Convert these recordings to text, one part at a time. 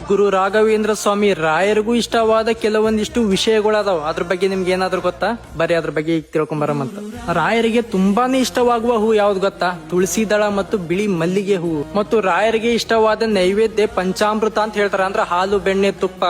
ಗುರು ರಾಘವೇಂದ್ರ ಸ್ವಾಮಿ ರಾಯರಿಗೂ ಇಷ್ಟವಾದ ಕೆಲವೊಂದಿಷ್ಟು ವಿಷಯಗಳದಾವ. ಅದ್ರ ಬಗ್ಗೆ ನಿಮ್ಗೆ ಏನಾದ್ರು ಗೊತ್ತಾ? ಬರೀ ಅದ್ರ ಬಗ್ಗೆ ಈಗ ತಿಳ್ಕೊಂಬರಮಂತ. ರಾಯರಿಗೆ ತುಂಬಾನೇ ಇಷ್ಟವಾಗುವ ಹೂ ಯಾವ್ದು ಗೊತ್ತಾ? ತುಳಸಿ ದಳ ಮತ್ತು ಬಿಳಿ ಮಲ್ಲಿಗೆ ಹೂವು. ಮತ್ತು ರಾಯರಿಗೆ ಇಷ್ಟವಾದ ನೈವೇದ್ಯ ಪಂಚಾಮೃತ ಅಂತ ಹೇಳ್ತಾರ. ಅಂದ್ರೆ ಹಾಲು, ಬೆಣ್ಣೆ, ತುಪ್ಪ,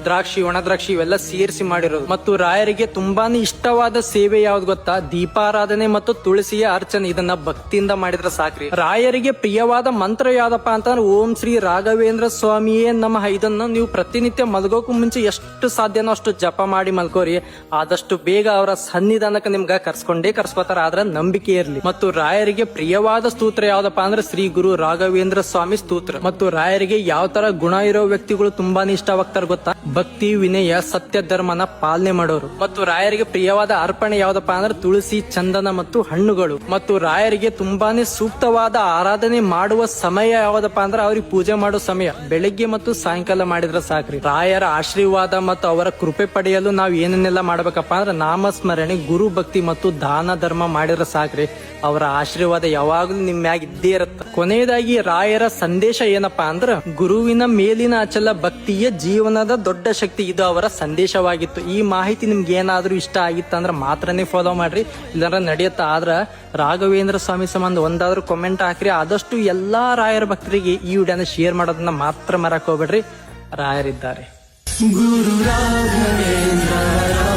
ದ್ರಾಕ್ಷಿ, ಒಣ ದ್ರಾಕ್ಷಿ ಇವೆಲ್ಲ ಸೇರಿಸಿ ಮಾಡಿರೋದು. ಮತ್ತು ರಾಯರಿಗೆ ತುಂಬಾನೇ ಇಷ್ಟವಾದ ಸೇವೆ ಯಾವ್ದು ಗೊತ್ತಾ? ದೀಪಾರಾಧನೆ ಮತ್ತು ತುಳಸಿಯ ಅರ್ಚನೆ. ಇದನ್ನ ಭಕ್ತಿಯಿಂದ ಮಾಡಿದ್ರೆ ಸಾಕ್ರಿ. ರಾಯರಿಗೆ ಪ್ರಿಯವಾದ ಮಂತ್ರ ಯಾವ್ದಪ್ಪ ಅಂತಂದ್ರೆ ಓಂ ಶ್ರೀ ರಾಘವೇಂದ್ರ ಸ್ವಾಮಿಯೇ ನಮಃ. ಇದನ್ನ ನೀವು ಪ್ರತಿನಿತ್ಯ ಮಲ್ಗೋಕು ಮುಂಚೆ ಎಷ್ಟು ಸಾಧ್ಯನೋ ಅಷ್ಟು ಜಪ ಮಾಡಿ ಮಲ್ಕೋರಿ. ಆದಷ್ಟು ಬೇಗ ಅವರ ಸನ್ನಿಧಾನಕ್ಕೆ ನಿಮ್ಗ ಕರ್ಸ್ಕೋತಾರ. ಆದ್ರ ನಂಬಿಕೆ ಇರ್ಲಿ. ಮತ್ತು ರಾಯರಿಗೆ ಪ್ರಿಯವಾದ ಸ್ತೋತ್ರ ಯಾವ್ದಪ್ಪ ಅಂದ್ರೆ ಶ್ರೀ ಗುರು ರಾಘವೇಂದ್ರ ಸ್ವಾಮಿ ಸ್ತೋತ್ರ. ಮತ್ತು ರಾಯರಿಗೆ ಯಾವ ತರ ಗುಣ ಇರೋ ವ್ಯಕ್ತಿಗಳು ತುಂಬಾನೇ ಇಷ್ಟವಾಗ್ತಾರ ಗೊತ್ತಾ? ಭಕ್ತಿ, ವಿನಯ, ಸತ್ಯ, ಧರ್ಮನ ಪಾಲನೆ ಮಾಡೋರು. ಮತ್ತು ರಾಯರಿಗೆ ಪ್ರಿಯವಾದ ಅರ್ಪಣೆ ಯಾವ್ದಪ್ಪ ಅಂದ್ರೆ ತುಳಸಿ, ಚಂದನ ಮತ್ತು ಹಣ್ಣುಗಳು. ಮತ್ತು ರಾಯರಿಗೆ ತುಂಬಾನೇ ಸೂಕ್ತವಾದ ಆರಾಧನೆ ಮಾಡುವ ಸಮಯ ಯಾವ್ದಪ್ಪ ಅಂದ್ರೆ ಅವ್ರಿಗೆ ಪೂಜೆ ಮಾಡೋ ಸಮಯ ಬೆಳಿಗ್ಗೆ ಮತ್ತು ಸಾಯಂಕಾಲ ಮಾಡಿದ್ರೆ ಸಾಕ್ರಿ. ರಾಯರ ಆಶೀರ್ವಾದ ಮತ್ತು ಅವರ ಕೃಪೆ ಪಡೆಯಲು ನಾವ್ ಏನನ್ನೆಲ್ಲ ಮಾಡ್ಬೇಕಪ್ಪ ಅಂದ್ರೆ ನಾಮಸ್ಮರಣೆ, ಗುರು ಭಕ್ತಿ ಮತ್ತು ದಾನ ಧರ್ಮ ಮಾಡಿದ್ರೆ ಸಾಕ್ರಿ. ಅವರ ಆಶೀರ್ವಾದ ಯಾವಾಗ್ಲೂ ನಿಮ್ ಮ್ಯಾಗ ಇದ್ದೇ ಇರುತ್ತೆ. ಕೊನೆಯದಾಗಿ ರಾಯರ ಸಂದೇಶ ಏನಪ್ಪಾ ಅಂದ್ರ ಗುರುವಿನ ಮೇಲಿನ ಅಚಲ ಭಕ್ತಿಯ ಜೀವನದ ದೊಡ್ಡ ಶಕ್ತಿ. ಇದು ಅವರ ಸಂದೇಶವಾಗಿತ್ತು. ಈ ಮಾಹಿತಿ ನಿಮ್ಗೆ ಏನಾದ್ರೂ ಇಷ್ಟ ಆಗಿತ್ತ ಅಂದ್ರೆ ಮಾತ್ರನೇ ಫಾಲೋ ಮಾಡ್ರಿ, ಇಲ್ಲಾಂದ್ರೆ ನಡೆಯುತ್ತ. ಆದ್ರ ರಾಘವೇಂದ್ರ ಸ್ವಾಮಿ ಸಂಬಂಧ ಒಂದಾದ್ರೂ ಕಾಮೆಂಟ್ ಹಾಕ್ರಿ. ಆದಷ್ಟು ಎಲ್ಲಾ ರಾಯರ ಭಕ್ತರಿಗೆ ಈ ವಿಡಿಯೋನ ಶೇರ್ ಮಾಡೋದನ್ನ ಮಾತ್ರ ಮರಕ್ ಹೋಗ್ಬೇಡ್ರಿ. ರಾಯರಿದ್ದಾರೆ. ಗುರು ರಾಘವೇಂದ್ರ.